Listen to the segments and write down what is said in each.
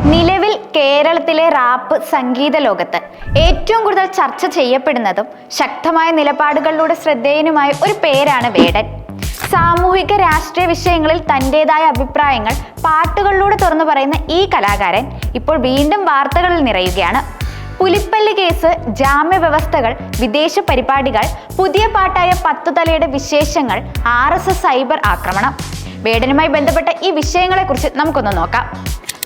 നിലവിൽ കേരളത്തിലെ റാപ്പ് സംഗീത ലോകത്ത് ഏറ്റവും കൂടുതൽ ചർച്ച ചെയ്യപ്പെടുന്നതും ശക്തമായ നിലപാടുകളിലൂടെ ശ്രദ്ധേയനുമായ ഒരു പേരാണ് വേടൻ. സാമൂഹിക രാഷ്ട്രീയ വിഷയങ്ങളിൽ തൻ്റെതായ അഭിപ്രായങ്ങൾ പാട്ടുകളിലൂടെ തുറന്നു പറയുന്ന ഈ കലാകാരൻ ഇപ്പോൾ വീണ്ടും വാർത്തകളിൽ നിറയുകയാണ്. പുലിപ്പല്ലി കേസ്, ജാമ്യ വ്യവസ്ഥകൾ, വിദേശ പരിപാടികൾ, പുതിയ പാട്ടായ പത്തുതലയുടെ വിശേഷങ്ങൾ, RSS സൈബർ ആക്രമണം. വേടനുമായി ബന്ധപ്പെട്ട ഈ വിഷയങ്ങളെക്കുറിച്ച് നമുക്കൊന്ന് നോക്കാം.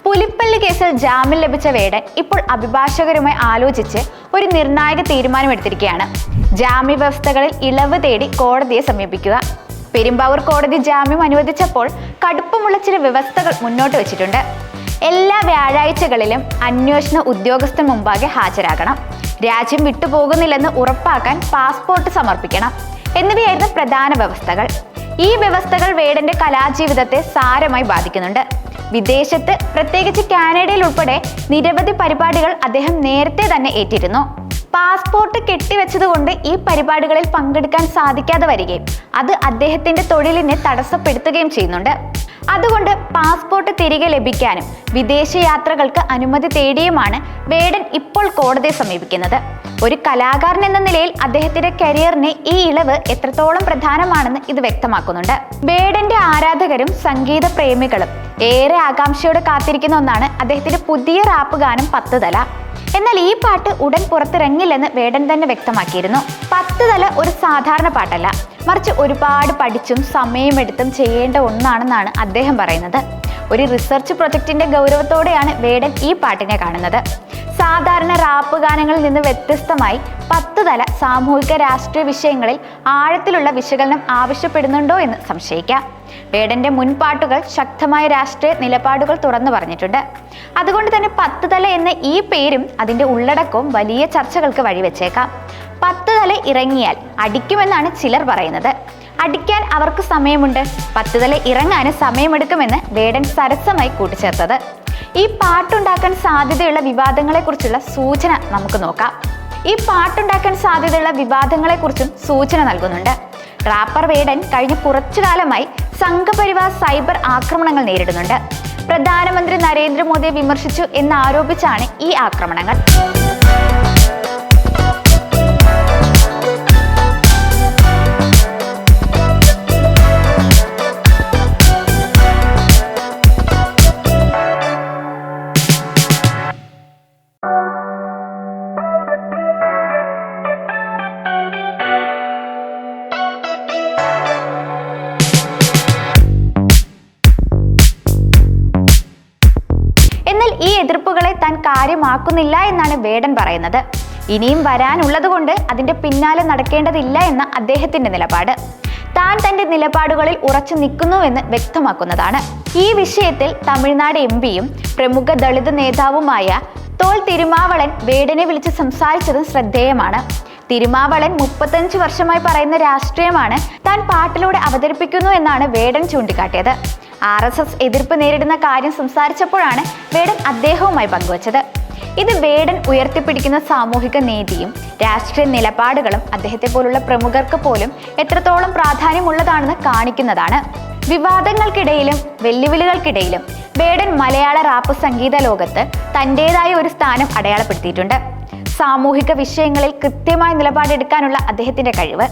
പുലിപ്പല്ലി കേസിൽ ജാമ്യം ലഭിച്ച വേടൻ ഇപ്പോൾ അഭിഭാഷകരുമായി ആലോചിച്ച് ഒരു നിർണായക തീരുമാനമെടുത്തിരിക്കുകയാണ്. ജാമ്യ വ്യവസ്ഥകളിൽ ഇളവ് തേടി കോടതിയെ സമീപിക്കുക. പെരുമ്പാവൂർ കോടതി ജാമ്യം അനുവദിച്ചപ്പോൾ കടുപ്പമുള്ള ചില വ്യവസ്ഥകൾ മുന്നോട്ട് വെച്ചിട്ടുണ്ട്. എല്ലാ വ്യാഴാഴ്ചകളിലും അന്വേഷണ ഉദ്യോഗസ്ഥൻ മുമ്പാകെ ഹാജരാകണം, രാജ്യം വിട്ടുപോകുന്നില്ലെന്ന് ഉറപ്പാക്കാൻ പാസ്പോർട്ട് സമർപ്പിക്കണം എന്നിവയായിരുന്നു പ്രധാന വ്യവസ്ഥകൾ. ഈ വ്യവസ്ഥകൾ വേടന്റെ കലാജീവിതത്തെ സാരമായി ബാധിക്കുന്നുണ്ട്. വിദേശത്ത്, പ്രത്യേകിച്ച് കാനഡയിൽ ഉൾപ്പെടെ നിരവധി പരിപാടികൾ അദ്ദേഹം നേരത്തെ തന്നെ ഏറ്റിരുന്നു. പാസ്പോർട്ട് കെട്ടിവെച്ചതുകൊണ്ട് ഈ പരിപാടികളിൽ പങ്കെടുക്കാൻ സാധിക്കാതെ വരികയും അത് അദ്ദേഹത്തിന്റെ തൊഴിലിനെ തടസ്സപ്പെടുത്തുകയും ചെയ്യുന്നുണ്ട്. അതുകൊണ്ട് പാസ്പോർട്ട് തിരികെ ലഭിക്കാനും വിദേശ യാത്രകൾക്ക് അനുമതി തേടിയുമാണ് വേടൻ ഇപ്പോൾ കോടതിയെ സമീപിക്കുന്നത്. ഒരു കലാകാരൻ എന്ന നിലയിൽ അദ്ദേഹത്തിന്റെ കരിയറിന് ഈ ഇളവ് എത്രത്തോളം പ്രധാനമാണെന്ന് ഇത് വ്യക്തമാക്കുന്നുണ്ട്. വേടന്റെ ആരാധകരും സംഗീത പ്രേമികളും ഏറെ ആകാംക്ഷയോടെ കാത്തിരിക്കുന്ന ഒന്നാണ് അദ്ദേഹത്തിന്റെ പുതിയ റാപ്പ് ഗാനം പത്തുതല. എന്നാൽ ഈ പാട്ട് ഉടൻ പുറത്തിറങ്ങില്ലെന്ന് വേടൻ തന്നെ വ്യക്തമാക്കിയിരുന്നു. പത്തുതല ഒരു സാധാരണ പാട്ടല്ല, മറിച്ച് ഒരുപാട് പഠിച്ചും സമയമെടുത്തും ചെയ്യേണ്ട ഒന്നാണെന്നാണ് അദ്ദേഹം പറയുന്നത്. ഒരു റിസർച്ച് പ്രൊജക്ടിന്റെ ഗൗരവത്തോടെയാണ് വേടൻ ഈ പാട്ടിനെ കാണുന്നത്. സാധാരണ റാപ്പ് ഗാനങ്ങളിൽ നിന്ന് വ്യത്യസ്തമായി പത്തുതല സാമൂഹിക രാഷ്ട്രീയ വിഷയങ്ങളിൽ ആഴത്തിലുള്ള വിശകലനം ആവശ്യപ്പെടുന്നുണ്ടോ എന്ന് സംശയിക്കാം. വേടന്റെ മുൻ പാട്ടുകൾ ശക്തമായ രാഷ്ട്രീയ നിലപാടുകൾ തുറന്നു പറഞ്ഞിട്ടുണ്ട്. അതുകൊണ്ട് തന്നെ പത്തുതല എന്ന ഈ പേരും അതിന്റെ ഉള്ളടക്കവും വലിയ ചർച്ചകൾക്ക് വഴിവെച്ചേക്കാം. പത്തുതല ഇറങ്ങിയാൽ അടിക്കുമെന്നാണ് ചിലർ പറയുന്നത്. അടിക്കാൻ അവർക്ക് സമയമുണ്ട്, പത്തുതല ഇറങ്ങാനും സമയമെടുക്കുമെന്ന് വേടൻ സരസമായി കൂട്ടിച്ചേർത്തത്. ഈ പാട്ടുണ്ടാക്കാൻ സാധ്യതയുള്ള വിവാദങ്ങളെക്കുറിച്ചുള്ള സൂചന നമുക്ക് നോക്കാം. ഈ പാട്ടുണ്ടാക്കാൻ സാധ്യതയുള്ള വിവാദങ്ങളെക്കുറിച്ചും സൂചന നൽകുന്നുണ്ട്. റാപ്പർ വേടൻ കഴിഞ്ഞ കുറച്ചു കാലമായി സംഘപരിവാർ സൈബർ ആക്രമണങ്ങൾ നേരിടുന്നുണ്ട്. പ്രധാനമന്ത്രി നരേന്ദ്രമോദിയെ വിമർശിച്ചു എന്നാരോപിച്ചാണ് ഈ ആക്രമണങ്ങൾ. ഈ എതിർപ്പുകളെ താൻ കാര്യമാക്കുന്നില്ല എന്നാണ് വേടൻ പറയുന്നത്. ഇനിയും വരാനുള്ളത് കൊണ്ട് അതിന്റെ പിന്നാലെ നടക്കേണ്ടതില്ല എന്ന അദ്ദേഹത്തിന്റെ നിലപാട് താൻ തന്റെ നിലപാടുകളിൽ ഉറച്ചു നിൽക്കുന്നുവെന്ന് വ്യക്തമാക്കുന്നതാണ്. ഈ വിഷയത്തിൽ തമിഴ്നാട് MP-യും പ്രമുഖ ദളിത് നേതാവുമായ തോൽ തിരുമാവളൻ വേടനെ വിളിച്ച് സംസാരിച്ചതും ശ്രദ്ധേയമാണ്. തിരുമാവളൻ 35 വർഷമായി പറയുന്ന രാഷ്ട്രീയമാണ് താൻ പാട്ടിലൂടെ അവതരിപ്പിക്കുന്നു എന്നാണ് വേടൻ ചൂണ്ടിക്കാട്ടിയത്. RSS എതിർപ്പ് നേരിടുന്ന കാര്യം സംസാരിച്ചപ്പോഴാണ് വേടൻ അദ്ദേഹവുമായി പങ്കുവച്ചത്. ഇത് വേടൻ ഉയർത്തിപ്പിടിക്കുന്ന സാമൂഹിക നീതിയും രാഷ്ട്രീയ നിലപാടുകളും അദ്ദേഹത്തെ പോലുള്ള പ്രമുഖർക്ക് പോലും എത്രത്തോളം പ്രാധാന്യമുള്ളതാണെന്ന് കാണിക്കുന്നതാണ്. വിവാദങ്ങൾക്കിടയിലും വെല്ലുവിളികൾക്കിടയിലും വേടൻ മലയാള റാപ്പ് സംഗീത ലോകത്ത് തൻ്റെതായ ഒരു സ്ഥാനം അടയാളപ്പെടുത്തിയിട്ടുണ്ട്. സാമൂഹിക വിഷയങ്ങളിൽ കൃത്യമായ നിലപാടെടുക്കാനുള്ള അദ്ദേഹത്തിന്റെ കഴിവ്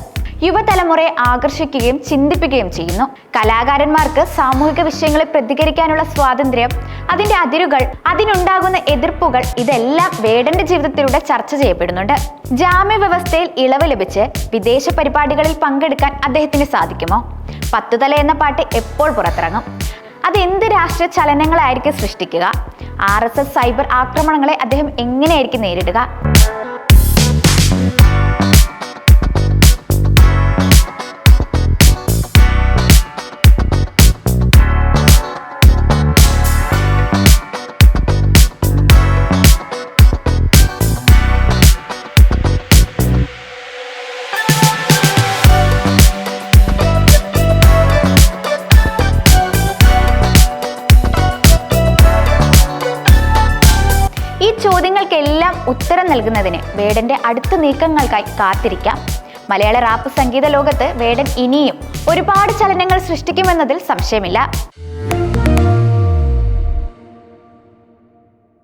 യുവതലമുറയെ ആകർഷിക്കുകയും ചിന്തിപ്പിക്കുകയും ചെയ്യുന്നു. കലാകാരന്മാർക്ക് സാമൂഹിക വിഷയങ്ങളിൽ പ്രതികരിക്കാനുള്ള സ്വാതന്ത്ര്യം, അതിന്റെ അതിരുകൾ, അതിനുണ്ടാകുന്ന എതിർപ്പുകൾ ഇതെല്ലാം വേടന്റെ ജീവിതത്തിലൂടെ ചർച്ച ചെയ്യപ്പെടുന്നുണ്ട്. ജാമ്യ വ്യവസ്ഥയിൽ ഇളവ് ലഭിച്ച് വിദേശ പരിപാടികളിൽ പങ്കെടുക്കാൻ അദ്ദേഹത്തിന് സാധിക്കുമോ? പത്തുതല എന്ന പാട്ട് എപ്പോൾ പുറത്തിറങ്ങും? അത് എന്ത് രാഷ്ട്രീയ ചലനങ്ങളായിരിക്കും സൃഷ്ടിക്കുക? RSS സൈബർ ആക്രമണങ്ങളെ അദ്ദേഹം എങ്ങനെയായിരിക്കും നേരിടുക? ചോദ്യങ്ങൾക്കെല്ലാം ഉത്തരം നൽകുന്നതിന് വേടന്റെ അടുത്ത നീക്കങ്ങൾക്കായി കാത്തിരിക്കാം. മലയാള റാപ്പ് സംഗീത ലോകത്ത് വേടൻ ഇനിയും ഒരുപാട് ചലനങ്ങൾ സൃഷ്ടിക്കുമെന്നതിൽ സംശയമില്ല.